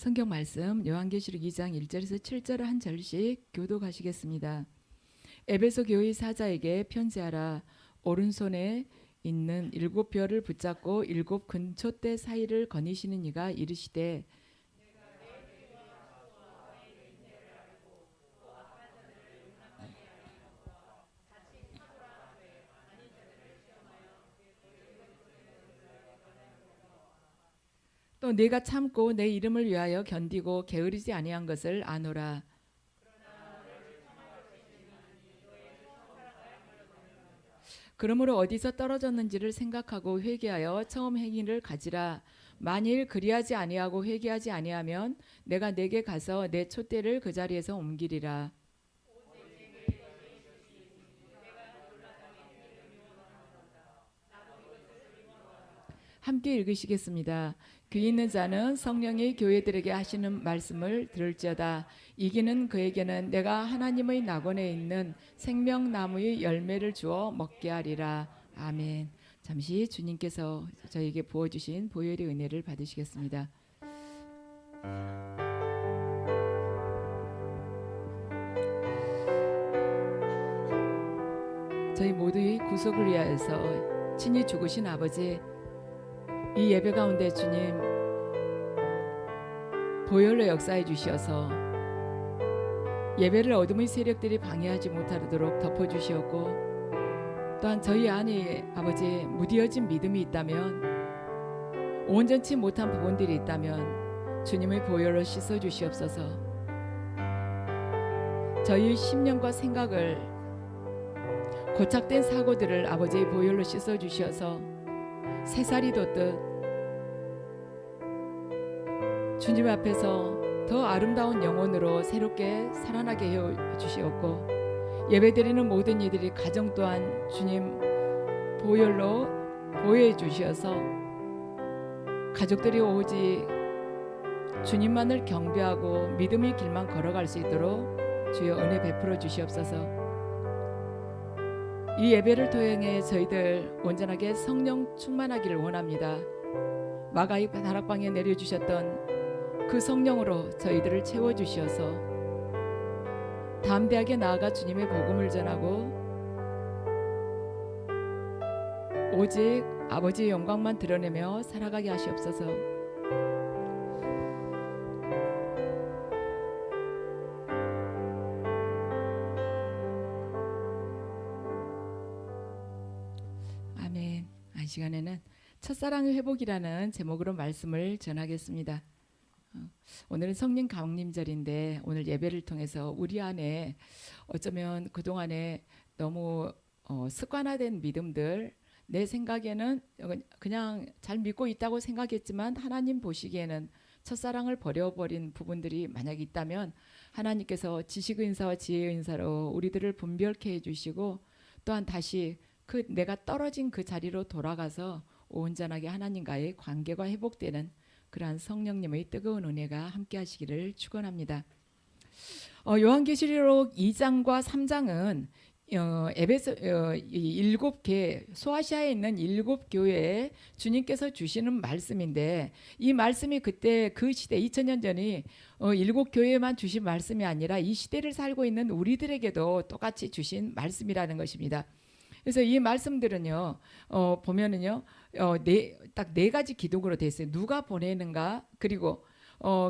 성경 말씀 요한계시록 2장 1절에서 7절 한 절씩 교독하시겠습니다. 에베소 교회 사자에게 편지하라. 오른손에 있는 7별을 붙잡고 7 근초대 사이를 거니시는 이가 이르시되 또 내가 참고 내 이름을 위하여 견디고 게으르지 아니한 것을 아노라. 그러므로 어디서 떨어졌는지를 생각하고 회개하여 처음 행위를 가지라. 만일 그리하지 아니하고 회개하지 아니하면 내가 내게 가서 내 촛대를 그 자리에서 옮기리라. 함께 읽으시겠습니다. 귀 있는 자는 성령이 교회들에게 하시는 말씀을 들을지어다. 이기는 그에게는 내가 하나님의 낙원에 있는 생명나무의 열매를 주어 먹게 하리라. 아멘. 잠시 주님께서 저에게 부어주신 보혈의 은혜를 받으시겠습니다. 저희 모두의 구속을 위하여서 친히 죽으신 아버지, 이 예배 가운데 주님 보혈로 역사해 주시어서 예배를 어둠의 세력들이 방해하지 못하도록 덮어주시었고, 또한 저희 안에 아버지 무디어진 믿음이 있다면, 온전치 못한 부분들이 있다면 주님의 보혈로 씻어 주시옵소서. 저희의 심령과 생각을, 고착된 사고들을 아버지의 보혈로 씻어 주시어서 새살이 돋듯 주님 앞에서 더 아름다운 영혼으로 새롭게 살아나게 해 주시옵고, 예배드리는 모든 이들이 가정 또한 주님 보혈로 보호해 주셔서 가족들이 오직 주님만을 경배하고 믿음의 길만 걸어갈 수 있도록 주여 은혜 베풀어 주시옵소서. 이 예배를 통해 저희들 온전하게 성령 충만하기를 원합니다. 마가의 다락방에 내려주셨던 그 성령으로 저희들을 채워주시어서 담대하게 나아가 주님의 복음을 전하고 오직 아버지의 영광만 드러내며 살아가게 하시옵소서. 아멘. 이 시간에는 첫사랑의 회복이라는 제목으로 말씀을 전하겠습니다. 오늘은 성령 강림절인데 오늘 예배를 통해서 우리 안에 어쩌면 그동안에 너무 습관화된 믿음들, 내 생각에는 그냥 잘 믿고 있다고 생각했지만 하나님 보시기에는 첫사랑을 버려버린 부분들이 만약 있다면 하나님께서 지식의 인사와 지혜의 인사로 우리들을 분별케 해주시고, 또한 다시 내가 떨어진 그 자리로 돌아가서 온전하게 하나님과의 관계가 회복되는 그러한 성령님의 뜨거운 은혜가 함께 하시기를 축원합니다. 요한계시록 2장과 3장은 에베소 7개 소아시아에 있는 7교회에 주님께서 주시는 말씀인데, 이 말씀이 그때 그 시대 2000년 전이 7교회만 주신 말씀이 아니라 이 시대를 살고 있는 우리들에게도 똑같이 주신 말씀이라는 것입니다. 그래서 이 말씀들은요, 보면은요, 딱 네 가지 기둥으로 되어 있어요. 누가 보내는가, 그리고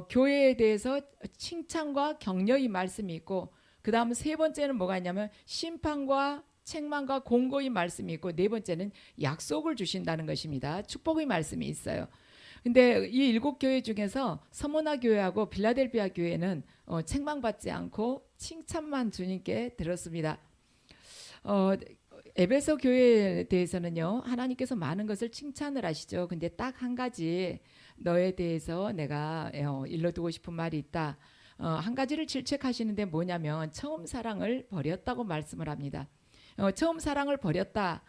교회에 대해서 칭찬과 격려의 말씀이 있고, 그 다음 세 번째는 뭐가 있냐면 심판과 책망과 공고의 말씀이 있고, 네 번째는 약속을 주신다는 것입니다. 축복의 말씀이 있어요. 근데 이 7교회 중에서 서모나 교회하고 빌라델비아 교회는 책망받지 않고 칭찬만 주님께 들었습니다. 에베소 교회에 대해서는요, 하나님께서 많은 것을 칭찬을 하시죠. 근데 딱 한 가지 너에 대해서 내가 일러두고 싶은 말이 있다. 한 가지를 질책하시는데 뭐냐면 처음 사랑을 버렸다고 말씀을 합니다. 처음 사랑을 버렸다.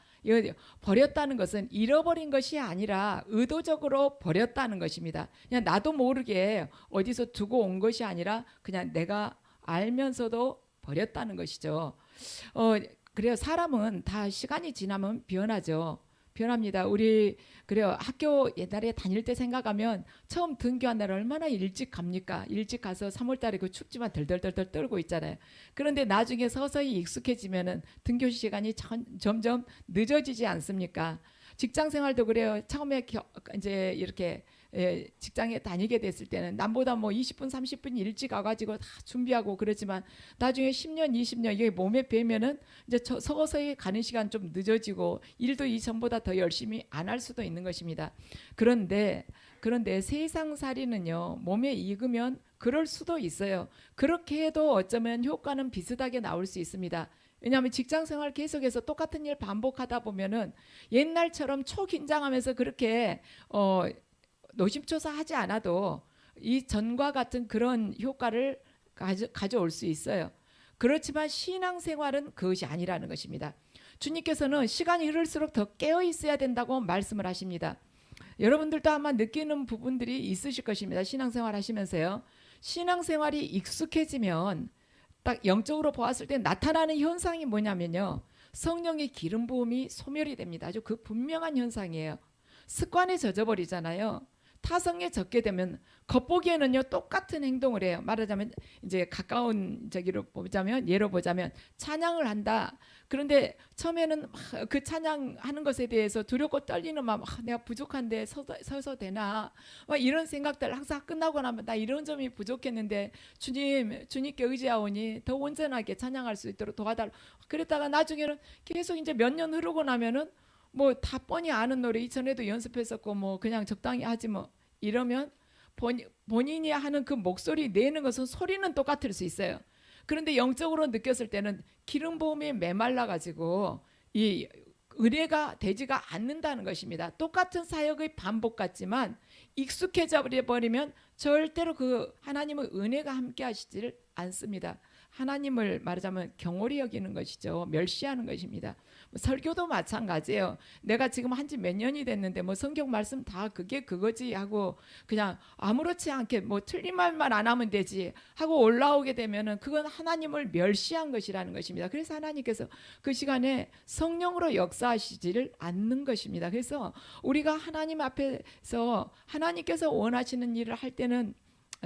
버렸다는 것은 잃어버린 것이 아니라 의도적으로 버렸다는 것입니다. 그냥 나도 모르게 어디서 두고 온 것이 아니라 그냥 내가 알면서도 버렸다는 것이죠. 그래요. 사람은 다 시간이 지나면 변하죠. 변합니다. 우리 그래요. 학교 옛날에 다닐 때 생각하면 처음 등교한 날 얼마나 일찍 갑니까? 일찍 가서 3월 달에 그 춥지만 덜덜덜덜 떨고 있잖아요. 그런데 나중에 서서히 익숙해지면은 등교 시간이 점점 늦어지지 않습니까? 직장 생활도 그래요. 처음에 이제 이렇게 직장에 다니게 됐을 때는 남보다 뭐 20분 30분 일찍 가가지고 다 준비하고 그러지만 나중에 10년 20년 이게 몸에 배면은 이제 서서히 가는 시간 좀 늦어지고 일도 이전보다 더 열심히 안 할 수도 있는 것입니다. 그런데 세상살이는요, 몸에 익으면 그럴 수도 있어요. 그렇게 해도 어쩌면 효과는 비슷하게 나올 수 있습니다. 왜냐하면 직장생활 계속해서 똑같은 일 반복하다 보면은 옛날처럼 초긴장하면서 그렇게 노심초사하지 않아도 이 전과 같은 그런 효과를 가져올 수 있어요. 그렇지만 신앙생활은 그것이 아니라는 것입니다. 주님께서는 시간이 흐를수록 더 깨어 있어야 된다고 말씀을 하십니다. 여러분들도 아마 느끼는 부분들이 있으실 것입니다. 신앙생활 하시면서요. 신앙생활이 익숙해지면 딱 영적으로 보았을 때 나타나는 현상이 뭐냐면요. 성령의 기름 부음이 소멸이 됩니다. 아주 그 분명한 현상이에요. 습관에 젖어버리잖아요. 타성에 젖게 되면 겉보기에는요 똑같은 행동을 해요. 말하자면 이제 가까운 예로 보자면 찬양을 한다. 그런데 처음에는 막 그 찬양하는 것에 대해서 두렵고 떨리는 마음, 내가 부족한데 서서 되나, 막 이런 생각들 항상 끝나고 나면 나 이런 점이 부족했는데 주님께 의지하오니 더 온전하게 찬양할 수 있도록 도와달라. 그랬다가 나중에는 계속 이제 몇 년 흐르고 나면은 뭐 다 뻔히 아는 노래 이전에도 연습했었고 뭐 그냥 적당히 하지 뭐 이러면 본인이 하는 그 목소리 내는 것은 소리는 똑같을 수 있어요. 그런데 영적으로 느꼈을 때는 기름 부음이 메말라 가지고 이 은혜가 되지가 않는다는 것입니다. 똑같은 사역의 반복 같지만 익숙해져 버리면 절대로 그 하나님의 은혜가 함께 하시지를 않습니다. 하나님을 말하자면 경홀히 여기는 것이죠. 멸시하는 것입니다. 설교도 마찬가지예요. 내가 지금 한지 몇 년이 됐는데 뭐 성경 말씀 다 그게 그거지 하고 그냥 아무렇지 않게 뭐 틀린 말만 안 하면 되지 하고 올라오게 되면은 그건 하나님을 멸시한 것이라는 것입니다. 그래서 하나님께서 그 시간에 성령으로 역사하시지를 않는 것입니다. 그래서 우리가 하나님 앞에서 하나님께서 원하시는 일을 할 때는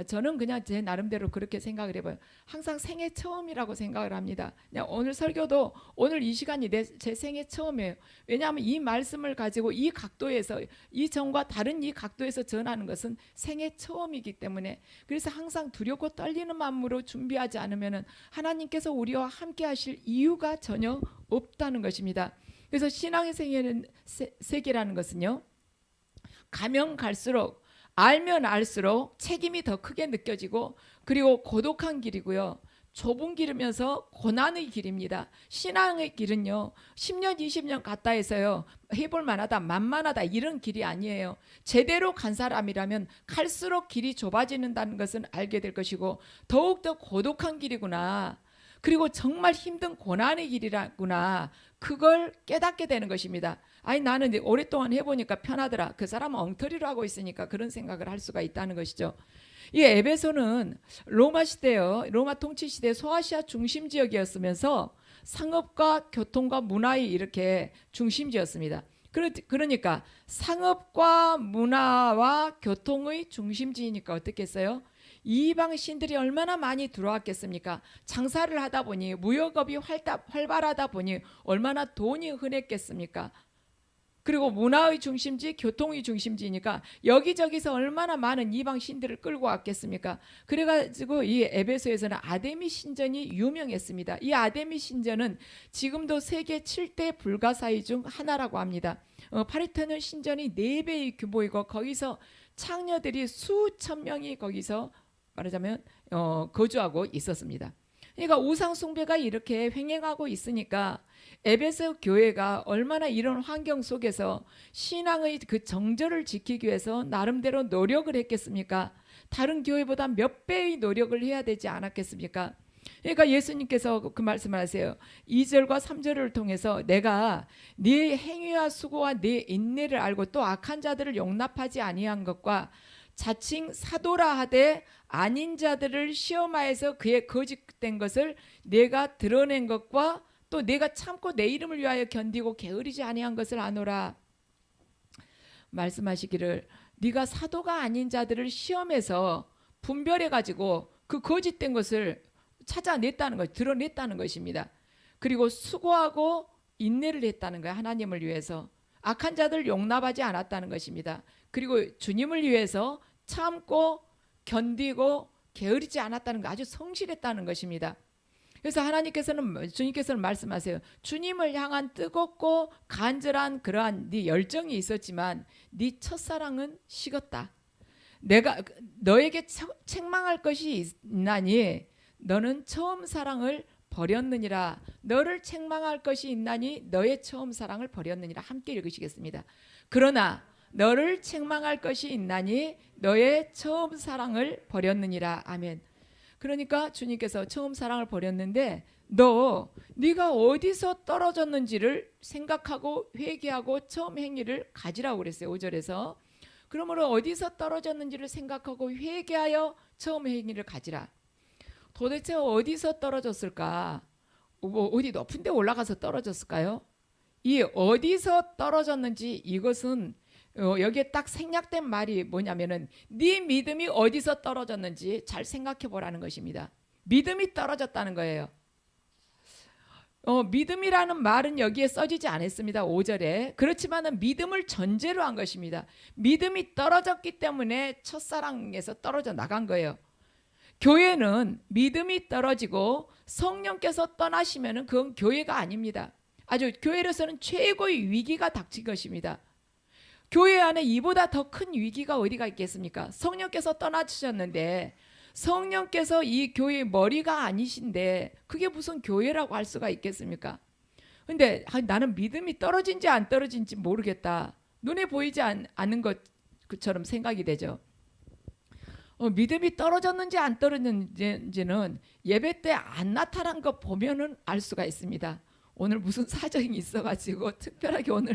저는 그냥 제 나름대로 그렇게 생각을 해봐요. 항상 생애 처음이라고 생각을 합니다. 오늘 설교도 오늘 이 시간이 제 생애 처음이에요. 왜냐하면 이 말씀을 가지고 이 각도에서 이전과 다른 이 각도에서 전하는 것은 생애 처음이기 때문에 그래서 항상 두렵고 떨리는 마음으로 준비하지 않으면 하나님께서 우리와 함께 하실 이유가 전혀 없다는 것입니다. 그래서 신앙의 세계라는 것은요, 가면 갈수록 알면 알수록 책임이 더 크게 느껴지고 그리고 고독한 길이고요. 좁은 길이면서 고난의 길입니다. 신앙의 길은요 10년 20년 갔다 해서요 해볼 만하다 만만하다 이런 길이 아니에요. 제대로 간 사람이라면 갈수록 길이 좁아지는다는 것은 알게 될 것이고 더욱더 고독한 길이구나, 그리고 정말 힘든 고난의 길이라구나, 그걸 깨닫게 되는 것입니다. 아니 나는 오랫동안 해보니까 편하더라. 그 사람은 엉터리로 하고 있으니까 그런 생각을 할 수가 있다는 것이죠. 이 에베소는 로마 시대요, 로마 통치 시대 소아시아 중심 지역이었으면서 상업과 교통과 문화의 이렇게 중심지였습니다. 그러니까 상업과 문화와 교통의 중심지니까 어떻게 했어요? 이방 신들이 얼마나 많이 들어왔겠습니까? 장사를 하다 보니 무역업이 활발하다 보니 얼마나 돈이 흔했겠습니까? 그리고 문화의 중심지, 교통의 중심지니까 여기저기서 얼마나 많은 이방 신들을 끌고 왔겠습니까? 그래가지고 이 에베소에서는 아데미 신전이 유명했습니다. 이 아데미 신전은 지금도 세계 7대 불가사의 중 하나라고 합니다. 파르테논 신전이 4배의 규모이고 거기서 창녀들이 수천 명이 거기서 말하자면 거주하고 있었습니다. 그러니까 우상 숭배가 이렇게 횡행하고 있으니까 에베소 교회가 얼마나 이런 환경 속에서 신앙의 그 정절을 지키기 위해서 나름대로 노력을 했겠습니까? 다른 교회보다 몇 배의 노력을 해야 되지 않았겠습니까? 그러니까 예수님께서 그 말씀을 하세요. 2절과 3절을 통해서 내가 네 행위와 수고와 네 인내를 알고 또 악한 자들을 용납하지 아니한 것과 자칭 사도라 하되 아닌 자들을 시험하여서 그의 거짓된 것을 내가 드러낸 것과 또 내가 참고 내 이름을 위하여 견디고 게으르지 아니한 것을 아노라. 말씀하시기를 네가 사도가 아닌 자들을 시험해서 분별해 가지고 그 거짓된 것을 찾아냈다는 것, 드러냈다는 것입니다. 그리고 수고하고 인내를 했다는 거예요. 하나님을 위해서. 악한 자들 용납하지 않았다는 것입니다. 그리고 주님을 위해서 참고 견디고 게으르지 않았다는 거, 아주 성실했다는 것입니다. 그래서 주님께서는 말씀하세요. 주님을 향한 뜨겁고 간절한 그러한 네 열정이 있었지만 네 첫사랑은 식었다. 내가 너에게 책망할 것이 있나니 너는 처음 사랑을 버렸느니라. 너를 책망할 것이 있나니 너의 처음 사랑을 버렸느니라. 함께 읽으시겠습니다. 그러나 너를 책망할 것이 있나니 너의 처음 사랑을 버렸느니라. 아멘. 그러니까 주님께서 처음 사랑을 버렸는데 네가 어디서 떨어졌는지를 생각하고 회개하고 처음 행위를 가지라고 그랬어요. 5절에서. 그러므로 어디서 떨어졌는지를 생각하고 회개하여 처음 행위를 가지라. 도대체 어디서 떨어졌을까? 어디 높은 데 올라가서 떨어졌을까요? 이 어디서 떨어졌는지, 이것은 여기에 딱 생략된 말이 뭐냐면은 네 믿음이 어디서 떨어졌는지 잘 생각해 보라는 것입니다. 믿음이 떨어졌다는 거예요. 믿음이라는 말은 여기에 써지지 않았습니다. 5절에. 그렇지만은 믿음을 전제로 한 것입니다. 믿음이 떨어졌기 때문에 첫사랑에서 떨어져 나간 거예요. 교회는 믿음이 떨어지고 성령께서 떠나시면은 그건 교회가 아닙니다. 아주 교회로서는 최고의 위기가 닥친 것입니다. 교회 안에 이보다 더 큰 위기가 어디가 있겠습니까? 성령께서 떠나주셨는데 성령께서 이 교회의 머리가 아니신데 그게 무슨 교회라고 할 수가 있겠습니까? 근데 나는 믿음이 떨어진지 안 떨어진지 모르겠다. 눈에 보이지 않는 것처럼 생각이 되죠. 믿음이 떨어졌는지 안 떨어졌는지는 예배 때 안 나타난 거 보면은 알 수가 있습니다. 오늘 무슨 사정이 있어가지고 특별하게 오늘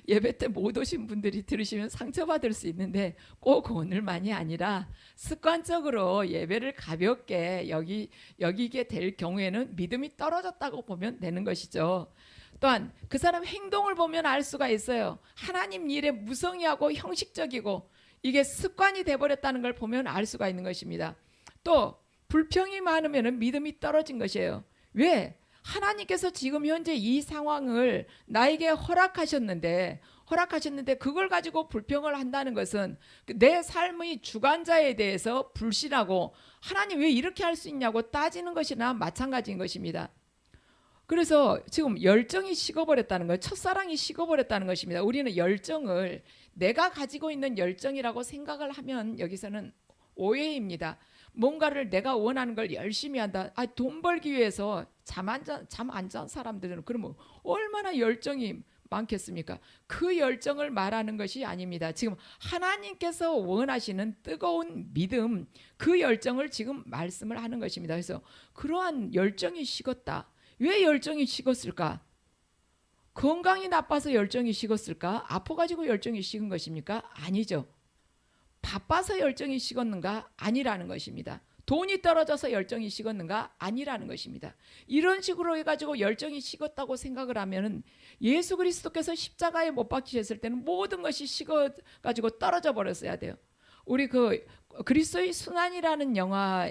예배 때 못 오신 분들이 들으시면 상처받을 수 있는데 꼭 오늘만이 아니라 습관적으로 예배를 가볍게 여기게 될 경우에는 믿음이 떨어졌다고 보면 되는 것이죠. 또한 그 사람 행동을 보면 알 수가 있어요. 하나님 일에 무성의하고 형식적이고 이게 습관이 돼버렸다는 걸 보면 알 수가 있는 것입니다. 또 불평이 많으면 믿음이 떨어진 것이에요. 왜? 하나님께서 지금 현재 이 상황을 나에게 허락하셨는데 그걸 가지고 불평을 한다는 것은 내 삶의 주관자에 대해서 불신하고 하나님 왜 이렇게 할 수 있냐고 따지는 것이나 마찬가지인 것입니다. 그래서 지금 열정이 식어버렸다는 거예요. 첫사랑이 식어버렸다는 것입니다. 우리는 열정을 내가 가지고 있는 열정이라고 생각을 하면 여기서는 오해입니다. 뭔가를 내가 원하는 걸 열심히 한다. 돈 벌기 위해서 잠 안 잔 사람들은 그러면 얼마나 열정이 많겠습니까? 그 열정을 말하는 것이 아닙니다. 지금 하나님께서 원하시는 뜨거운 믿음, 그 열정을 지금 말씀을 하는 것입니다. 그래서 그러한 열정이 식었다. 왜 열정이 식었을까? 건강이 나빠서 열정이 식었을까? 아파가지고 열정이 식은 것입니까? 아니죠. 바빠서 열정이 식었는가? 아니라는 것입니다. 돈이 떨어져서 열정이 식었는가? 아니라는 것입니다. 이런 식으로 해가지고 열정이 식었다고 생각을 하면은 예수 그리스도께서 십자가에 못 박히셨을 때는 모든 것이 식어가지고 떨어져 버렸어야 돼요. 우리 그리스도의 순환이라는 영화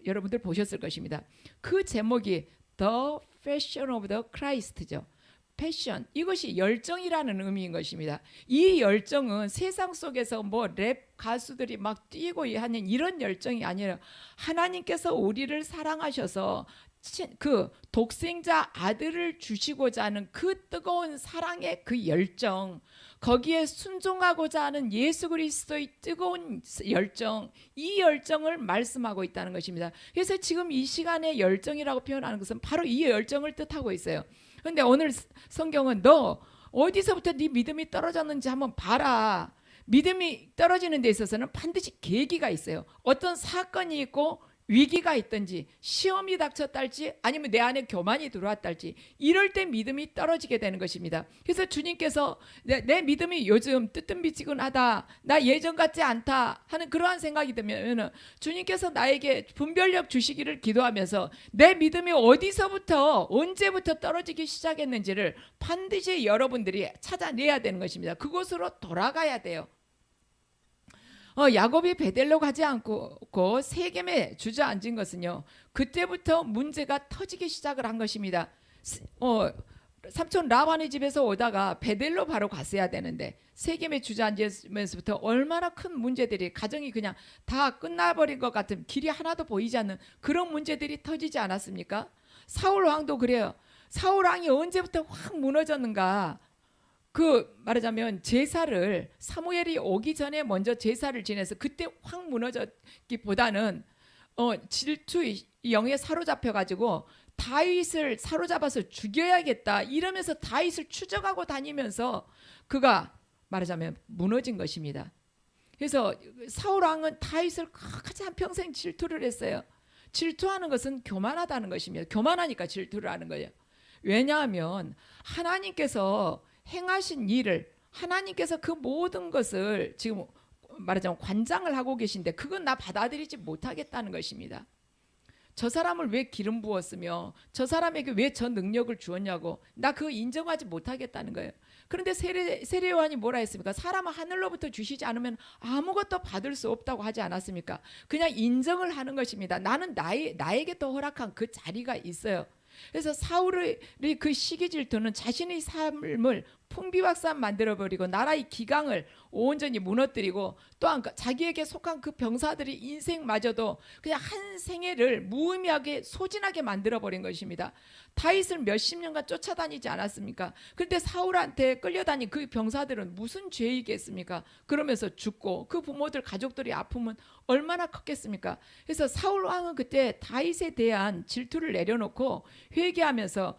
여러분들 보셨을 것입니다. 그 제목이 The Passion of the Christ죠. 패션, 이것이 열정이라는 의미인 것입니다. 이 열정은 세상 속에서 뭐 랩 가수들이 막 뛰고 하는 이런 열정이 아니라 하나님께서 우리를 사랑하셔서 그 독생자 아들을 주시고자 하는 그 뜨거운 사랑의 그 열정, 거기에 순종하고자 하는 예수 그리스도의 뜨거운 열정, 이 열정을 말씀하고 있다는 것입니다. 그래서 지금 이 시간에 열정이라고 표현하는 것은 바로 이 열정을 뜻하고 있어요. 그런데 오늘 성경은 너 어디서부터 네 믿음이 떨어졌는지 한번 봐라. 믿음이 떨어지는 데 있어서는 반드시 계기가 있어요. 어떤 사건이 있고 위기가 있든지 시험이 닥쳤달지 아니면 내 안에 교만이 들어왔달지 이럴 때 믿음이 떨어지게 되는 것입니다. 그래서 주님께서 내 믿음이 요즘 뜨뜻미지근하다, 나 예전 같지 않다 하는 그러한 생각이 들면 주님께서 나에게 분별력 주시기를 기도하면서 내 믿음이 어디서부터 언제부터 떨어지기 시작했는지를 반드시 여러분들이 찾아내야 되는 것입니다. 그곳으로 돌아가야 돼요. 야곱이 베델로 가지 않고 세겜에 주저앉은 것은요, 그때부터 문제가 터지기 시작을 한 것입니다. 삼촌 라반의 집에서 오다가 베델로 바로 갔어야 되는데 세겜에 주저앉으면서부터 얼마나 큰 문제들이, 가정이 그냥 다 끝나버린 것 같은, 길이 하나도 보이지 않는 그런 문제들이 터지지 않았습니까? 사울 왕도 그래요. 사울 왕이 언제부터 확 무너졌는가? 말하자면 제사를, 사무엘이 오기 전에 먼저 제사를 지내서 그때 확 무너졌기보다는 질투 영에 사로잡혀 가지고 다윗을 사로잡아서 죽여야겠다 이러면서 다윗을 추적하고 다니면서 그가 말하자면 무너진 것입니다. 그래서 사울 왕은 다윗을 끝까지 한평생 질투를 했어요. 질투하는 것은 교만하다는 것입니다. 교만하니까 질투를 하는 거예요. 왜냐하면 하나님께서 행하신 일을, 하나님께서 그 모든 것을 지금 말하자면 관장을 하고 계신데 그건 나 받아들이지 못하겠다는 것입니다. 저 사람을 왜 기름 부었으며 저 사람에게 왜 저 능력을 주었냐고, 나 그거 인정하지 못하겠다는 거예요. 그런데 세례 요한이 뭐라 했습니까? 사람은 하늘로부터 주시지 않으면 아무것도 받을 수 없다고 하지 않았습니까? 그냥 인정을 하는 것입니다. 나는 나에게 또 허락한 그 자리가 있어요. 그래서 사울의 그 시기 질투는 자신의 삶을 풍비박산 만들어버리고 나라의 기강을 온전히 무너뜨리고, 또한 자기에게 속한 그 병사들의 인생마저도 그냥 한 생애를 무의미하게 소진하게 만들어버린 것입니다. 다윗을 몇십 년간 쫓아다니지 않았습니까? 그런데 사울한테 끌려다닌 그 병사들은 무슨 죄이겠습니까? 그러면서 죽고 그 부모들 가족들이 아픔은 얼마나 컸겠습니까? 그래서 사울 왕은 그때 다윗에 대한 질투를 내려놓고 회개하면서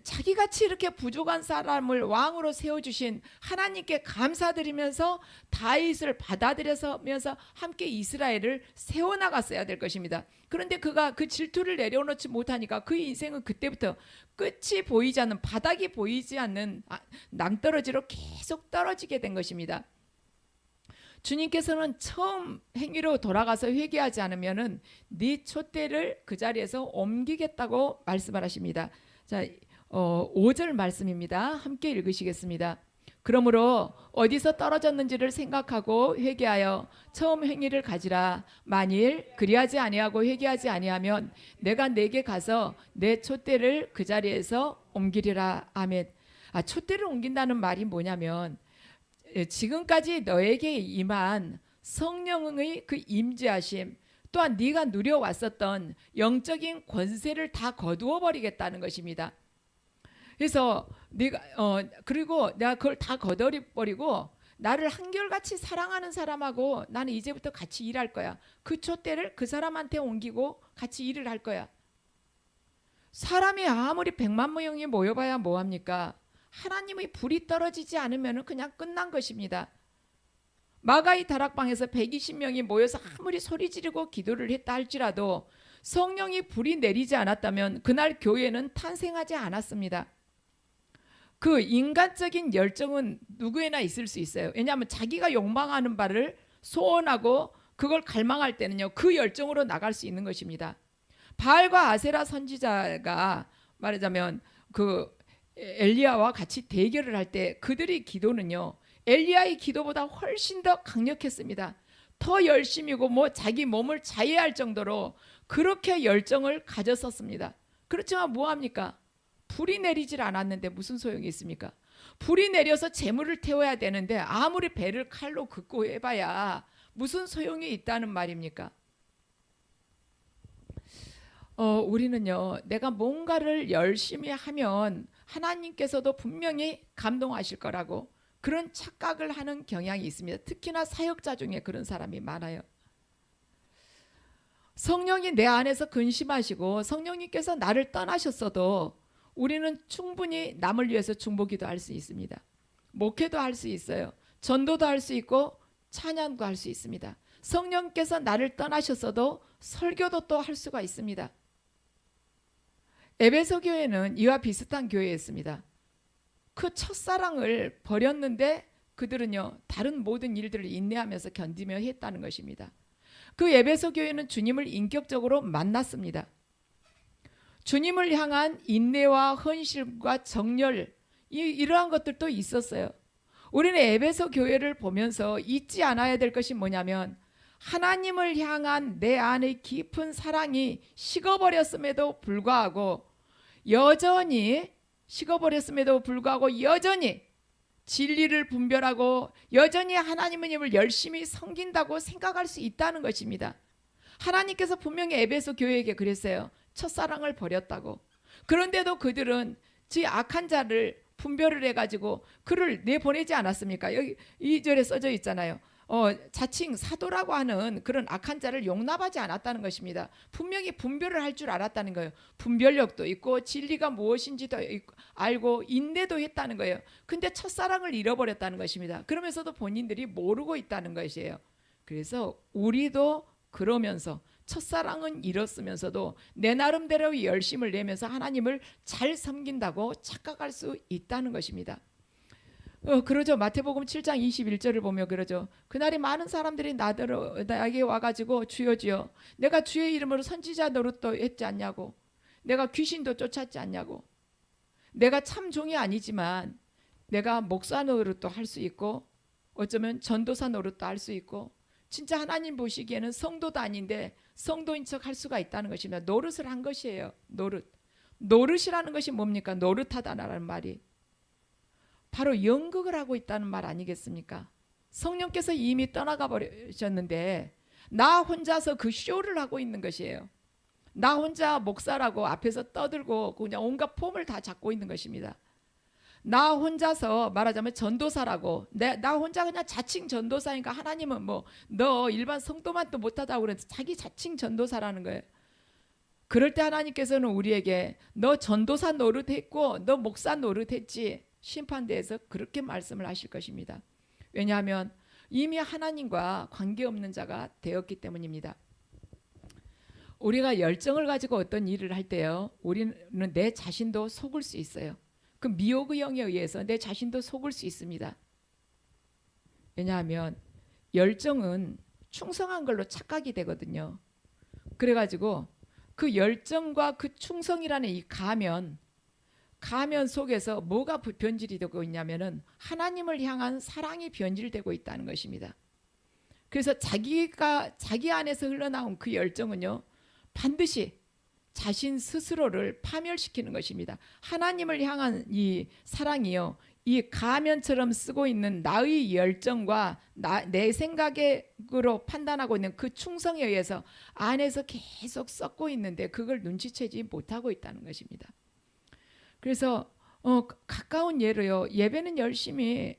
자기같이 이렇게 부족한 사람을 왕으로 세워주신 하나님께 감사드리면서 다윗을 받아들여서면서 함께 이스라엘을 세워나갔어야 될 것입니다. 그런데 그가 그 질투를 내려놓지 못하니까 그 인생은 그때부터 끝이 보이지 않는, 바닥이 보이지 않는 낭떠러지로 계속 떨어지게 된 것입니다. 주님께서는 처음 행위로 돌아가서 회개하지 않으면은 네 촛대를 그 자리에서 옮기겠다고 말씀을 하십니다. 자, 5절 말씀입니다. 함께 읽으시겠습니다. 그러므로 어디서 떨어졌는지를 생각하고 회개하여 처음 행위를 가지라. 만일 그리하지 아니하고 회개하지 아니하면 내가 내게 가서 내 촛대를 그 자리에서 옮기리라. 아멘. 촛대를 옮긴다는 말이 뭐냐면 지금까지 너에게 임한 성령의 그 임재하심, 또한 네가 누려왔었던 영적인 권세를 다 거두어 버리겠다는 것입니다. 그래서 그리고 내가 그걸 다 거둬 버리고 나를 한결같이 사랑하는 사람하고 나는 이제부터 같이 일할 거야. 그 촛대를 그 사람한테 옮기고 같이 일을 할 거야. 사람이 아무리 100만 명이 모여봐야 뭐합니까? 하나님의 불이 떨어지지 않으면 그냥 끝난 것입니다. 마가의 다락방에서 120명이 모여서 아무리 소리 지르고 기도를 했다 할지라도 성령이 불이 내리지 않았다면 그날 교회는 탄생하지 않았습니다. 그 인간적인 열정은 누구에나 있을 수 있어요. 왜냐하면 자기가 욕망하는 바를 소원하고 그걸 갈망할 때는요, 그 열정으로 나갈 수 있는 것입니다. 바알과 아세라 선지자가 말하자면 그 엘리야와 같이 대결을 할 때 그들의 기도는요, 엘리야의 기도보다 훨씬 더 강력했습니다. 더 열심이고 자기 몸을 자해할 정도로 그렇게 열정을 가졌었습니다. 그렇지만 뭐합니까? 불이 내리질 않았는데 무슨 소용이 있습니까? 불이 내려서 재물을 태워야 되는데 아무리 배를 칼로 긋고 해봐야 무슨 소용이 있다는 말입니까? 우리는요, 내가 뭔가를 열심히 하면 하나님께서도 분명히 감동하실 거라고 그런 착각을 하는 경향이 있습니다. 특히나 사역자 중에 그런 사람이 많아요. 성령이 내 안에서 근심하시고 성령님께서 나를 떠나셨어도 우리는 충분히 남을 위해서 중보기도 할 수 있습니다. 목회도 할 수 있어요. 전도도 할 수 있고 찬양도 할 수 있습니다. 성령께서 나를 떠나셨어도 설교도 또 할 수가 있습니다. 에베소 교회는 이와 비슷한 교회였습니다. 그 첫사랑을 버렸는데 그들은요 다른 모든 일들을 인내하면서 견디며 했다는 것입니다. 그 에베소 교회는 주님을 인격적으로 만났습니다. 주님을 향한 인내와 헌신과 정열 이러한 것들도 있었어요. 우리는 에베소 교회를 보면서 잊지 않아야 될 것이 뭐냐면 하나님을 향한 내 안의 깊은 사랑이 식어버렸음에도 불구하고 여전히 진리를 분별하고 여전히 하나님을 열심히 섬긴다고 생각할 수 있다는 것입니다. 하나님께서 분명히 에베소 교회에게 그랬어요. 첫사랑을 버렸다고. 그런데도 그들은 지 악한 자를 분별을 해가지고 그를 내보내지 않았습니까? 여기 2절에 써져 있잖아요. 자칭 사도라고 하는 그런 악한 자를 용납하지 않았다는 것입니다. 분명히 분별을 할 줄 알았다는 거예요. 분별력도 있고 진리가 무엇인지도 알고 인내도 했다는 거예요. 근데 첫사랑을 잃어버렸다는 것입니다. 그러면서도 본인들이 모르고 있다는 것이에요. 그래서 우리도 그러면서 첫사랑은 잃었으면서도 내 나름대로의 열심을 내면서 하나님을 잘 섬긴다고 착각할 수 있다는 것입니다. 그러죠. 마태복음 7장 21절을 보며 그러죠. 그날이 많은 사람들이 나에게 와가지고 주여 주여 내가 주의 이름으로 선지자 노릇도 했지 않냐고, 내가 귀신도 쫓았지 않냐고, 내가 참 종이 아니지만 내가 목사 노릇도 할 수 있고 어쩌면 전도사 노릇도 할 수 있고 진짜 하나님 보시기에는 성도도 아닌데 성도인 척 할 수가 있다는 것입니다. 노릇을 한 것이에요. 노릇이라는 것이 뭡니까? 노릇하다라는 말이 바로 연극을 하고 있다는 말 아니겠습니까? 성령께서 이미 떠나가 버리셨는데 나 혼자서 그 쇼를 하고 있는 것이에요. 나 혼자 목사라고 앞에서 떠들고 그냥 온갖 폼을 다 잡고 있는 것입니다. 나 혼자서 말하자면 전도사라고 나 혼자 그냥 자칭 전도사니까 하나님은 뭐 너 일반 성도만 또 못하다고 그래서 자기 자칭 전도사라는 거예요. 그럴 때 하나님께서는 우리에게 너 전도사 노릇했고 너 목사 노릇했지, 심판대에서 그렇게 말씀을 하실 것입니다. 왜냐하면 이미 하나님과 관계없는 자가 되었기 때문입니다. 우리가 열정을 가지고 어떤 일을 할 때요, 우리는 내 자신도 속을 수 있어요. 그 미혹의 영에 의해서 내 자신도 속을 수 있습니다. 왜냐하면 열정은 충성한 걸로 착각이 되거든요. 그래가지고 그 열정과 그 충성이라는 이 가면 속에서 뭐가 변질이 되고 있냐면은 하나님을 향한 사랑이 변질되고 있다는 것입니다. 그래서 자기 안에서 흘러나온 그 열정은요 반드시 자신 스스로를 파멸시키는 것입니다. 하나님을 향한 이 사랑이요 이 가면처럼 쓰고 있는 나의 열정과 내 생각으로 판단하고 있는 그 충성에 의해서 안에서 계속 썩고 있는데 그걸 눈치채지 못하고 있다는 것입니다. 그래서 가까운 예로요, 예배는 열심히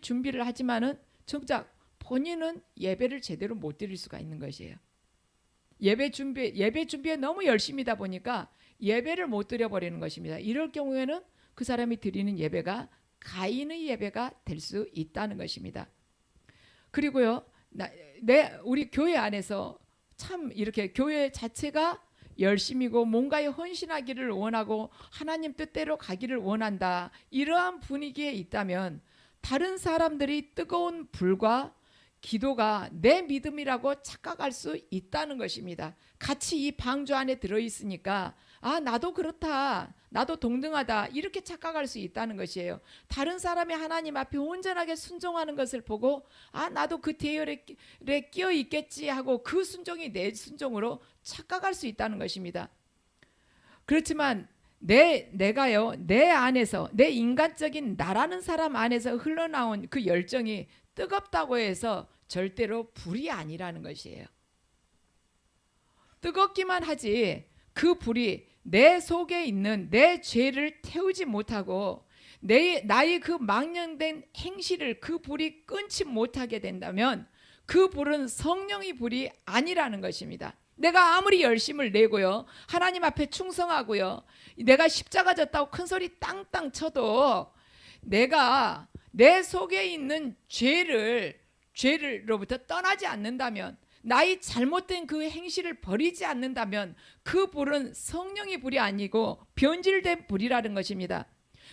준비를 하지만은 정작 본인은 예배를 제대로 못 드릴 수가 있는 것이에요. 예배 준비에 너무 열심이다 보니까 예배를 못 드려버리는 것입니다. 이럴 경우에는 그 사람이 드리는 예배가 가인의 예배가 될 수 있다는 것입니다. 그리고요, 우리 교회 안에서 참 이렇게 교회 자체가 열심이고 뭔가에 헌신하기를 원하고 하나님 뜻대로 가기를 원한다, 이러한 분위기에 있다면 다른 사람들이 뜨거운 불과 기도가 내 믿음이라고 착각할 수 있다는 것입니다. 같이 이 방주 안에 들어있으니까 나도 그렇다, 나도 동등하다, 이렇게 착각할 수 있다는 것이에요. 다른 사람이 하나님 앞에 온전하게 순종하는 것을 보고 나도 그 대열에 끼어 있겠지 하고 그 순종이 내 순종으로 착각할 수 있다는 것입니다. 그렇지만 내가요 내 안에서 내 인간적인 나라는 사람 안에서 흘러나온 그 열정이 뜨겁다고 해서 절대로 불이 아니라는 것이에요. 뜨겁기만 하지 그 불이 내 속에 있는 내 죄를 태우지 못하고 나의 그 망령된 행실을 그 불이 끊지 못하게 된다면 그 불은 성령의 불이 아니라는 것입니다. 내가 아무리 열심을 내고요, 하나님 앞에 충성하고요, 내가 십자가 졌다고 큰 소리 땅땅 쳐도 내가 내 속에 있는 죄를 죄로부터 떠나지 않는다면, 나의 잘못된 그 행실을 버리지 않는다면 그 불은 성령의 불이 아니고 변질된 불이라는 것입니다.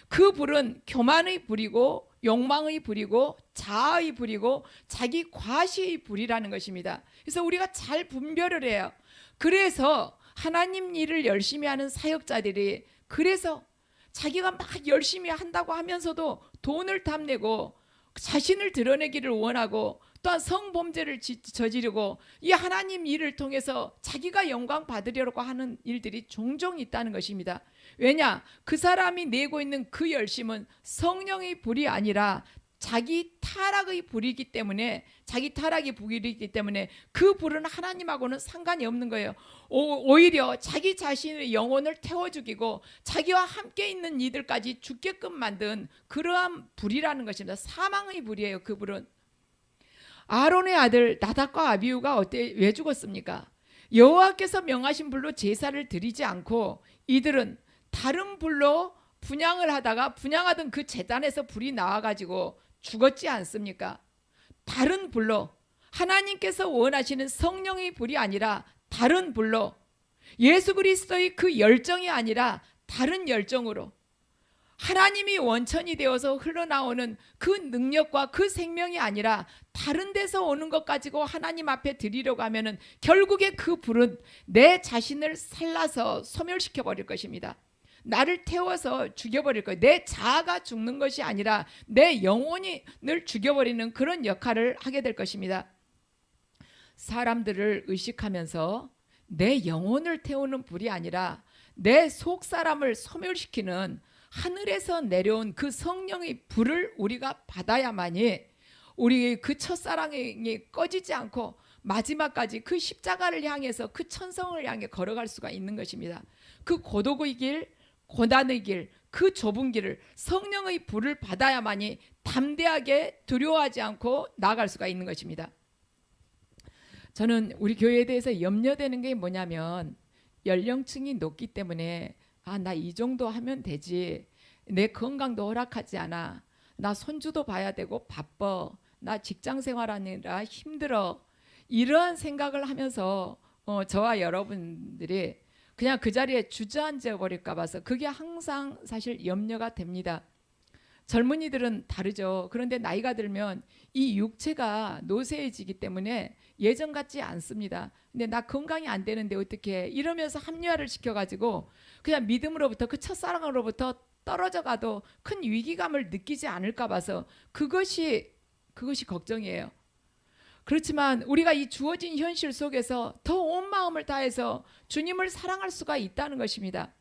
그 불은 교만의 불이고 욕망의 불이고 자아의 불이고 자기 과시의 불이라는 것입니다. 그래서 우리가 잘 분별을 해요. 그래서 하나님 일을 열심히 하는 사역자들이, 그래서 자기가 막 열심히 한다고 하면서도 돈을 탐내고 자신을 드러내기를 원하고 또한 성범죄를 저지르고 이 하나님 일을 통해서 자기가 영광 받으려고 하는 일들이 종종 있다는 것입니다. 왜냐? 그 사람이 내고 있는 그 열심은 성령의 불이 아니라 자기 타락의 불이기 때문에, 자기 타락의 불이기 때문에 그 불은 하나님하고는 상관이 없는 거예요. 오히려 자기 자신의 영혼을 태워 죽이고 자기와 함께 있는 이들까지 죽게끔 만든 그러한 불이라는 것입니다. 사망의 불이에요. 그 불은. 아론의 아들 나답과 아비후가 왜 죽었습니까? 여호와께서 명하신 불로 제사를 드리지 않고 이들은 다른 불로 분향을 하다가 분향하던 그 제단에서 불이 나와가지고 죽었지 않습니까? 다른 불로, 하나님께서 원하시는 성령의 불이 아니라 다른 불로, 예수 그리스도의 그 열정이 아니라 다른 열정으로, 하나님이 원천이 되어서 흘러나오는 그 능력과 그 생명이 아니라 다른 데서 오는 것 가지고 하나님 앞에 드리려고 하면은 결국에 그 불은 내 자신을 살라서 소멸시켜 버릴 것입니다. 나를 태워서 죽여버릴 거예요. 내 자아가 죽는 것이 아니라 내 영혼을 죽여버리는 그런 역할을 하게 될 것입니다. 사람들을 의식하면서 내 영혼을 태우는 불이 아니라 내 속사람을 소멸시키는 하늘에서 내려온 그 성령의 불을 우리가 받아야만이 우리 그 첫사랑이 꺼지지 않고 마지막까지 그 십자가를 향해서 그 천성을 향해 걸어갈 수가 있는 것입니다. 그 고독의 길, 고난의 길, 그 좁은 길을 성령의 불을 받아야만이 담대하게 두려워하지 않고 나아갈 수가 있는 것입니다. 저는 우리 교회에 대해서 염려되는 게 뭐냐면, 연령층이 높기 때문에 나 이 정도 하면 되지, 내 건강도 허락하지 않아, 나 손주도 봐야 되고 바빠, 나 직장 생활하느라 힘들어, 이러한 생각을 하면서 저와 여러분들이 그냥 그 자리에 주저앉아 버릴까 봐서 그게 항상 사실 염려가 됩니다. 젊은이들은 다르죠. 그런데 나이가 들면 이 육체가 노쇠해지기 때문에 예전 같지 않습니다. 근데 나 건강이 안 되는데 어떻게 해? 이러면서 합리화를 시켜가지고 그냥 믿음으로부터, 그 첫사랑으로부터 떨어져 가도 큰 위기감을 느끼지 않을까 봐서 그것이 걱정이에요. 그렇지만 우리가 이 주어진 현실 속에서 더 온 마음을 다해서 주님을 사랑할 수가 있다는 것입니다.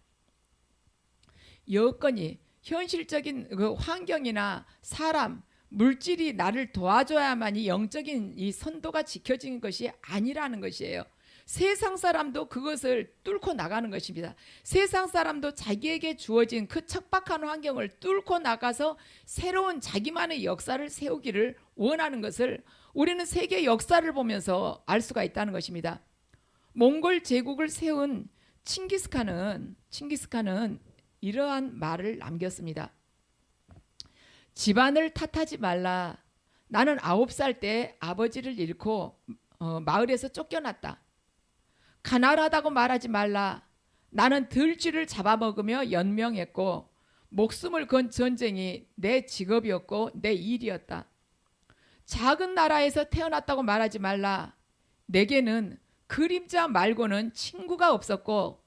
여건이, 현실적인 그 환경이나 사람, 물질이 나를 도와줘야만이 영적인 이 선도가 지켜지는 것이 아니라는 것이에요. 세상 사람도 그것을 뚫고 나가는 것입니다. 세상 사람도 자기에게 주어진 그 척박한 환경을 뚫고 나가서 새로운 자기만의 역사를 세우기를 원하는 것을 우리는 세계 역사를 보면서 알 수가 있다는 것입니다. 몽골 제국을 세운 칭기스칸은 이러한 말을 남겼습니다. 집안을 탓하지 말라. 나는 9살 때 아버지를 잃고 마을에서 쫓겨났다. 가난하다고 말하지 말라. 나는 들쥐를 잡아먹으며 연명했고 목숨을 건 전쟁이 내 직업이었고 내 일이었다. 작은 나라에서 태어났다고 말하지 말라. 내게는 그림자 말고는 친구가 없었고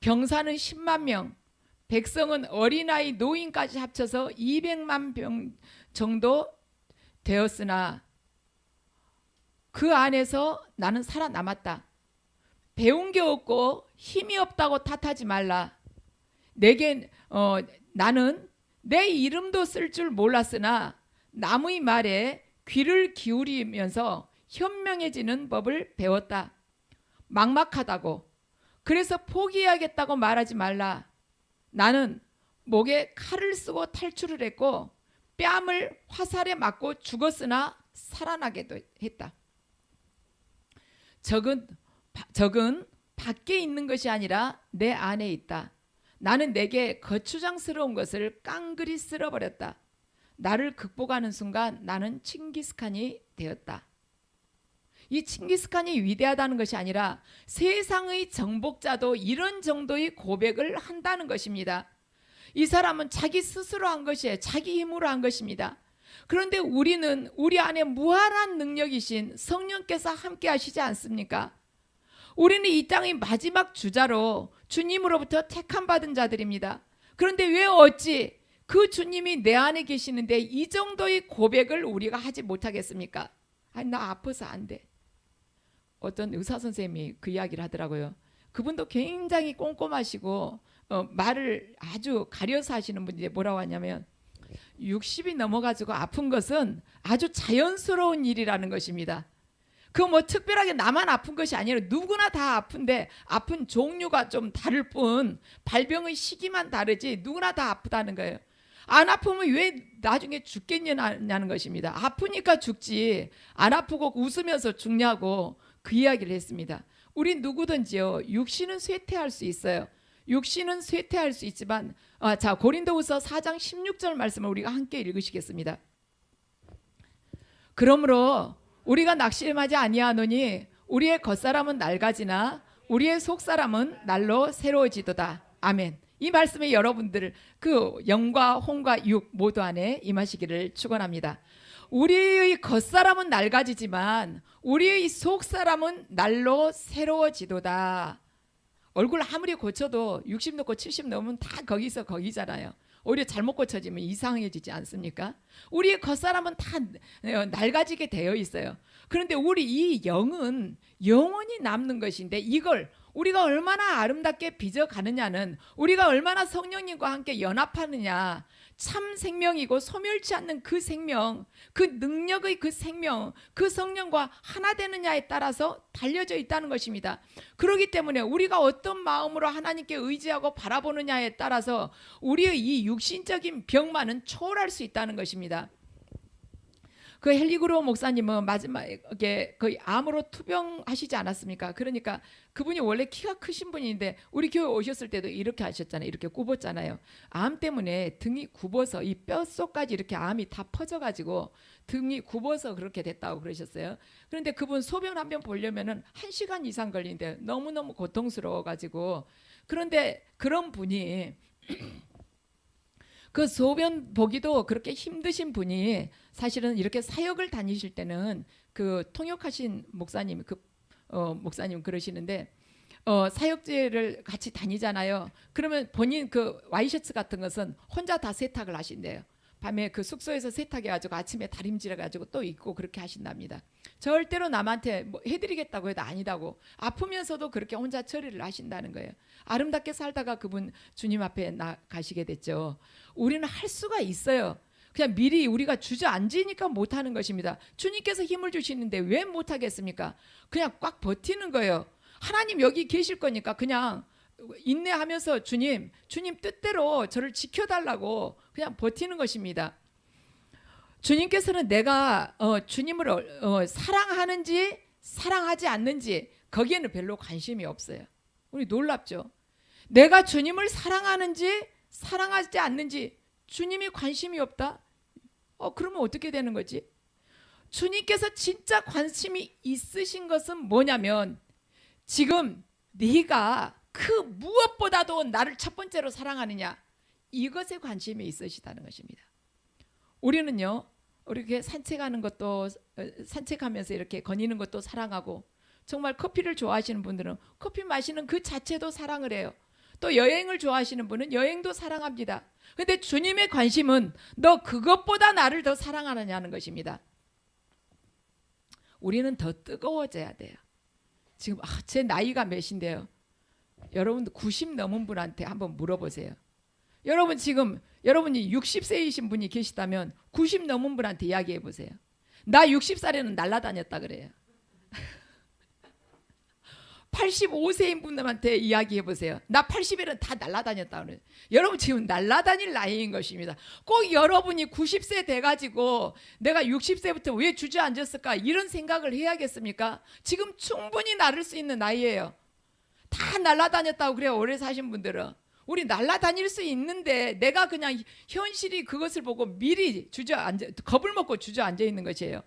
병사는 10만 명, 백성은 어린아이 노인까지 합쳐서 200만 병 정도 되었으나 그 안에서 나는 살아남았다. 배운 게 없고 힘이 없다고 탓하지 말라. 나는 내 이름도 쓸 줄 몰랐으나 남의 말에 귀를 기울이면서 현명해지는 법을 배웠다. 막막하다고, 그래서 포기해야겠다고 말하지 말라. 나는 목에 칼을 쓰고 탈출을 했고 뺨을 화살에 맞고 죽었으나 살아나기도 했다. 적은 밖에 있는 것이 아니라 내 안에 있다. 나는 내게 거추장스러운 것을 깡그리 쓸어버렸다. 나를 극복하는 순간 나는 칭기스칸이 되었다. 이 칭기스칸이 위대하다는 것이 아니라 세상의 정복자도 이런 정도의 고백을 한다는 것입니다. 이 사람은 자기 스스로 한 것이에요. 자기 힘으로 한 것입니다. 그런데 우리는 우리 안에 무한한 능력이신 성령께서 함께 하시지 않습니까? 우리는 이 땅의 마지막 주자로 주님으로부터 택함 받은 자들입니다. 그런데 왜 어찌 그 주님이 내 안에 계시는데 이 정도의 고백을 우리가 하지 못하겠습니까? 아니, 나 아파서 안 돼. 어떤 의사 선생님이 그 이야기를 하더라고요. 그분도 굉장히 꼼꼼하시고 말을 아주 가려서 하시는 분인데 뭐라고 하냐면 60이 넘어가지고 아픈 것은 아주 자연스러운 일이라는 것입니다. 그 뭐 특별하게 나만 아픈 것이 아니라 누구나 다 아픈데 아픈 종류가 좀 다를 뿐 발병의 시기만 다르지 누구나 다 아프다는 거예요. 안 아프면 왜 나중에 죽겠냐는 것입니다. 아프니까 죽지 안 아프고 웃으면서 죽냐고 그 이야기를 했습니다. 우린 누구든지요 육신은 쇠퇴할 수 있어요. 육신은 쇠퇴할 수 있지만 자 고린도후서 4장 16절 말씀을 우리가 함께 읽으시겠습니다. 그러므로 우리가 낙심하지 아니하노니 우리의 겉사람은 낡아지나 우리의 속사람은 날로 새로워지도다. 아멘. 이 말씀에 여러분들 그 영과 혼과 육 모두 안에 임하시기를 축원합니다. 우리의 겉사람은 낡아지지만 우리의 속사람은 날로 새로워지도다. 얼굴 아무리 고쳐도 60 넘고 70 넘으면 다 거기서 거기잖아요. 오히려 잘못 고쳐지면 이상해지지 않습니까? 우리의 겉사람은 다 낡아지게 되어 있어요. 그런데 우리 이 영은 영원히 남는 것인데 이걸 우리가 얼마나 아름답게 빚어가느냐는 우리가 얼마나 성령님과 함께 연합하느냐. 참 생명이고 소멸치 않는 그 생명, 그 능력의 그 생명, 그 성령과 하나 되느냐에 따라서 달려져 있다는 것입니다. 그렇기 때문에 우리가 어떤 마음으로 하나님께 의지하고 바라보느냐에 따라서 우리의 이 육신적인 병만은 초월할 수 있다는 것입니다. 그 헬리그로 목사님은 마지막에 거의 암으로 투병하시지 않았습니까? 그러니까 그분이 원래 키가 크신 분인데 우리 교회 오셨을 때도 이렇게 하셨잖아요. 이렇게 굽었잖아요. 암 때문에 등이 굽어서 이 뼛속까지 이렇게 암이 다 퍼져가지고 등이 굽어서 그렇게 됐다고 그러셨어요. 그런데 그분 소변 한 번 보려면은 1시간 이상 걸린대요. 너무너무 고통스러워가지고. 그런데 그런 분이 그 소변 보기도 그렇게 힘드신 분이 사실은 이렇게 사역을 다니실 때는 그 통역하신 목사님 목사님 그러시는데 사역제를 같이 다니잖아요. 그러면 본인 그 와이셔츠 같은 것은 혼자 다 세탁을 하신대요. 밤에 그 숙소에서 세탁해가지고 아침에 다림질해가지고 또 입고 그렇게 하신답니다. 절대로 남한테 뭐 해드리겠다고 해도 아니다고 아프면서도 그렇게 혼자 처리를 하신다는 거예요. 아름답게 살다가 그분 주님 앞에 나가시게 됐죠. 우리는 할 수가 있어요. 그냥 미리 우리가 주저앉으니까 못하는 것입니다. 주님께서 힘을 주시는데 왜 못하겠습니까? 그냥 꽉 버티는 거예요. 하나님 여기 계실 거니까 그냥 인내하면서 주님 뜻대로 저를 지켜달라고 그냥 버티는 것입니다. 주님께서는 내가 주님을 사랑하는지 사랑하지 않는지 거기에는 별로 관심이 없어요. 우리 놀랍죠? 내가 주님을 사랑하는지 사랑하지 않는지 주님이 관심이 없다? 그러면 어떻게 되는 거지? 주님께서 진짜 관심이 있으신 것은 뭐냐면 지금 네가 그 무엇보다도 나를 첫 번째로 사랑하느냐 이것에 관심이 있으시다는 것입니다. 우리는요 이렇게 산책하는 것도 산책하면서 이렇게 거니는 것도 사랑하고 정말 커피를 좋아하시는 분들은 커피 마시는 그 자체도 사랑을 해요. 또 여행을 좋아하시는 분은 여행도 사랑합니다. 그런데 주님의 관심은 너 그것보다 나를 더 사랑하느냐는 것입니다. 우리는 더 뜨거워져야 돼요. 지금 제 나이가 몇인데요. 여러분 90 넘은 분한테 한번 물어보세요. 여러분 지금 여러분이 60세이신 분이 계시다면 90 넘은 분한테 이야기해 보세요. 나 60살에는 날아다녔다 그래요. 85세인 분들한테 이야기해 보세요. 나 80에는 다 날아다녔다 그래요. 여러분 지금 날아다닐 나이인 것입니다. 꼭 여러분이 90세 돼가지고 내가 60세부터 왜 주저앉았을까 이런 생각을 해야겠습니까? 지금 충분히 나를 수 있는 나이예요. 다 날아다녔다고 그래요. 오래 사신 분들은. 우리 날아다닐 수 있는데 내가 그냥 현실이 그것을 보고 미리 겁을 먹고 주저앉아 있는 것이에요.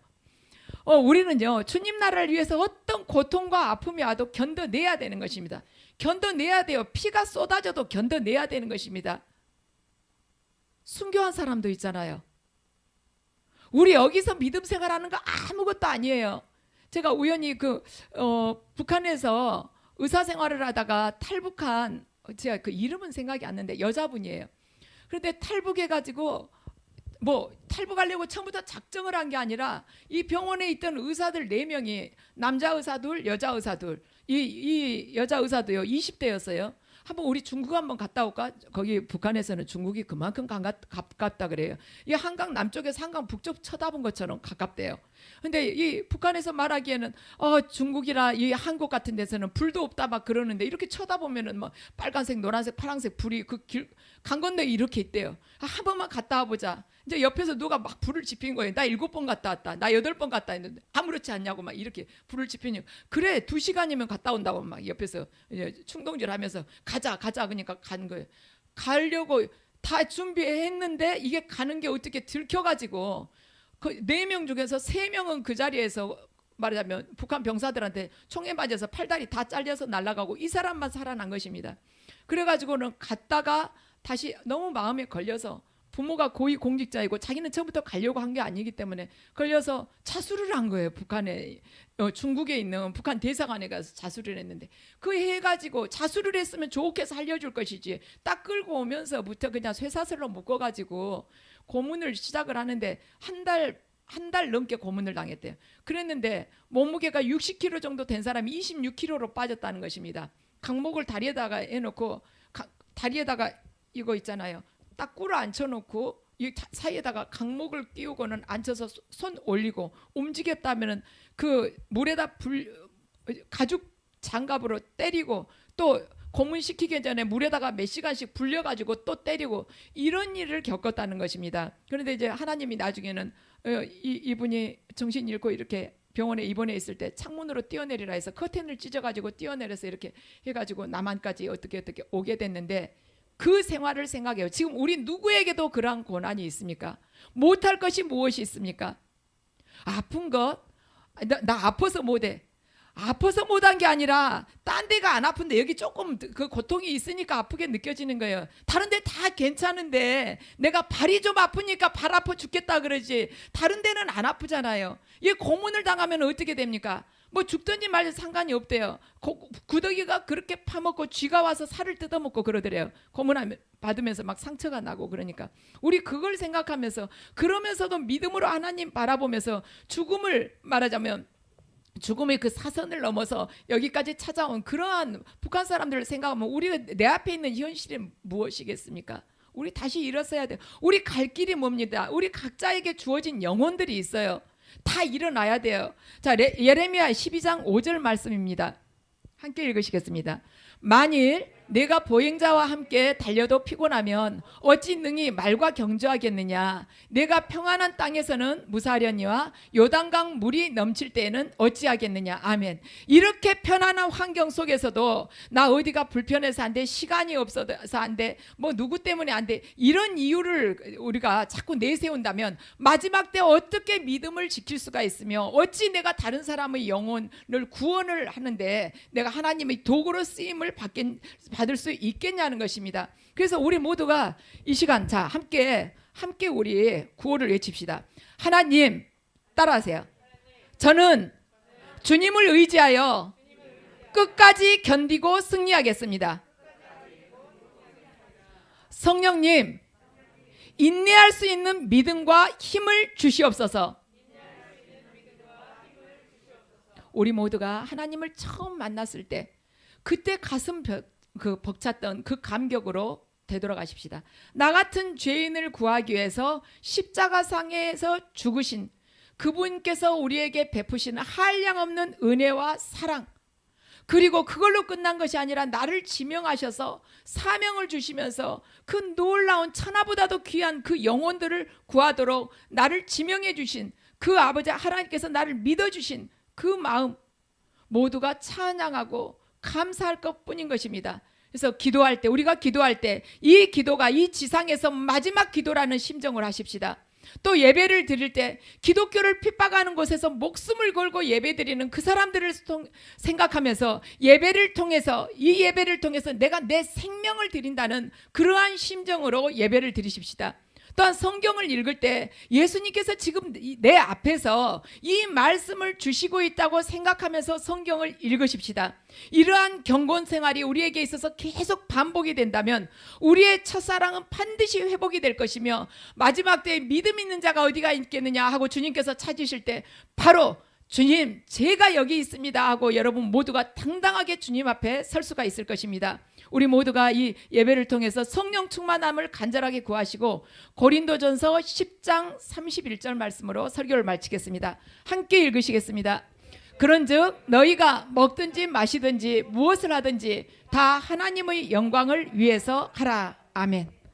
우리는요, 주님 나라를 위해서 어떤 고통과 아픔이 와도 견뎌내야 되는 것입니다. 견뎌내야 돼요. 피가 쏟아져도 견뎌내야 되는 것입니다. 순교한 사람도 있잖아요. 우리 여기서 믿음 생활하는 거 아무것도 아니에요. 제가 우연히 북한에서 의사 생활을 하다가 탈북한, 제가 그 이름은 생각이 안 나는데 여자분이에요. 그런데 탈북해가지고 탈북하려고 처음부터 작정을 한 게 아니라 이 병원에 있던 의사들 4명이 남자 의사 둘, 여자 의사 둘, 이 여자 의사도요 20대였어요. 한번 우리 중국 한번 갔다 올까? 거기 북한에서는 중국이 그만큼 가깝다 그래요. 이 한강 남쪽에서 한강 북쪽 쳐다본 것처럼 가깝대요. 근데 이 북한에서 말하기에는 중국이나 이 한국 같은 데서는 불도 없다 막 그러는데, 이렇게 쳐다보면은 막 빨간색, 노란색, 파란색 불이 강 건너에 이렇게 있대요. 한 번만 갔다 와보자. 이제 옆에서 누가 막 불을 지핀 거예요. 나 7번 갔다 왔다. 나 8번 갔다 했는데 아무렇지 않냐고 막 이렇게 불을 지피니, 그래 2시간이면 갔다 온다고 막 옆에서 충동질하면서 가자 그러니까 간 거예요. 가려고 다 준비했는데 이게 가는 게 어떻게 들켜가지고 그 4명 중에서 3명은 그 자리에서 말하자면 북한 병사들한테 총에 맞아서 팔다리 다 잘려서 날아가고 이 사람만 살아난 것입니다. 그래가지고는 갔다가 다시 너무 마음에 걸려서, 부모가 고위 공직자이고 자기는 처음부터 가려고 한 게 아니기 때문에 걸려서 자수를 한 거예요. 북한에 중국에 있는 북한 대사관에 가서 자수를 했는데, 그 해가지고 자수를 했으면 좋게 살려줄 것이지 딱 끌고 오면서부터 그냥 쇠사슬로 묶어가지고 고문을 시작을 하는데 한 달 넘게 고문을 당했대요. 그랬는데 몸무게가 60kg 정도 된 사람이 26kg로 빠졌다는 것입니다. 강목을 다리에다가 해놓고 다리에다가 이거 있잖아요. 딱 꿇어 앉혀놓고 이 사이에다가 강목을 끼우고는 앉혀서 손 올리고 움직였다면은 그 물에다 가죽 장갑으로 때리고, 또 고문시키기 전에 물에다가 몇 시간씩 불려가지고 또 때리고, 이런 일을 겪었다는 것입니다. 그런데 이제 하나님이 나중에는 이분이 정신 잃고 이렇게 병원에 입원해 있을 때 창문으로 뛰어내리라 해서 커튼을 찢어가지고 뛰어내려서 이렇게 해가지고 남한까지 어떻게 오게 됐는데, 그 생활을 생각해요. 지금 우리 누구에게도 그러한 고난이 있습니까? 못할 것이 무엇이 있습니까? 아픈 것? 나 아파서 못해. 아파서 못한 게 아니라 딴 데가 안 아픈데 여기 조금 그 고통이 있으니까 아프게 느껴지는 거예요. 다른 데 다 괜찮은데 내가 발이 좀 아프니까 발 아파 죽겠다 그러지, 다른 데는 안 아프잖아요. 이 고문을 당하면 어떻게 됩니까? 뭐 죽든지 말든지 상관이 없대요. 구더기가 그렇게 파먹고 쥐가 와서 살을 뜯어먹고 그러더래요. 고문 받으면서 막 상처가 나고. 그러니까 우리 그걸 생각하면서, 그러면서도 믿음으로 하나님 바라보면서 죽음을 말하자면 죽음의 그 사선을 넘어서 여기까지 찾아온 그러한 북한 사람들을 생각하면 우리가 내 앞에 있는 현실이 무엇이겠습니까? 우리 다시 일어서야 돼요. 우리 갈 길이 뭡니다. 우리 각자에게 주어진 영혼들이 있어요. 다 일어나야 돼요. 자, 예레미야 12장 5절 말씀입니다. 함께 읽으시겠습니다. 만일 내가 보행자와 함께 달려도 피곤하면 어찌 능히 말과 경주하겠느냐. 내가 평안한 땅에서는 무사하려니와 요단강 물이 넘칠 때에는 어찌하겠느냐. 아멘. 이렇게 편안한 환경 속에서도 나 어디가 불편해서 안 돼, 시간이 없어서 안 돼, 뭐 누구 때문에 안 돼, 이런 이유를 우리가 자꾸 내세운다면 마지막 때 어떻게 믿음을 지킬 수가 있으며 어찌 내가 다른 사람의 영혼을 구원을 하는데 내가 하나님의 도구로 쓰임을 받을 수 있겠냐는 것입니다. 그래서 우리 모두가 이 시간 자 함께 우리 구호를 외칩시다. 하나님, 따라하세요. 저는 주님을 의지하여 끝까지 견디고 승리하겠습니다. 성령님, 인내할 수 있는 믿음과 힘을 주시옵소서. 우리 모두가 하나님을 처음 만났을 때 그때 가슴 벅찼던 그 감격으로 되돌아가십시다. 나 같은 죄인을 구하기 위해서 십자가상에서 죽으신 그분께서 우리에게 베푸시는 한량없는 은혜와 사랑, 그리고 그걸로 끝난 것이 아니라 나를 지명하셔서 사명을 주시면서 그 놀라운 천하보다도 귀한 그 영혼들을 구하도록 나를 지명해 주신 그 아버지 하나님께서 나를 믿어주신 그 마음 모두가 찬양하고 감사할 것뿐인 것입니다. 그래서 기도할 때, 우리가 기도할 때 이 기도가 이 지상에서 마지막 기도라는 심정을 하십시다. 또 예배를 드릴 때 기독교를 핍박하는 곳에서 목숨을 걸고 예배드리는 그 사람들을 생각하면서 예배를 통해서, 이 예배를 통해서 내가 내 생명을 드린다는 그러한 심정으로 예배를 드리십시다. 또한 성경을 읽을 때 예수님께서 지금 내 앞에서 이 말씀을 주시고 있다고 생각하면서 성경을 읽으십시다. 이러한 경건 생활이 우리에게 있어서 계속 반복이 된다면 우리의 첫사랑은 반드시 회복이 될 것이며 마지막 때에 믿음 있는 자가 어디가 있겠느냐 하고 주님께서 찾으실 때 바로 주님 제가 여기 있습니다 하고 여러분 모두가 당당하게 주님 앞에 설 수가 있을 것입니다. 우리 모두가 이 예배를 통해서 성령 충만함을 간절하게 구하시고 고린도전서 10장 31절 말씀으로 설교를 마치겠습니다. 함께 읽으시겠습니다. 그런즉 너희가 먹든지 마시든지 무엇을 하든지 다 하나님의 영광을 위해서 하라. 아멘.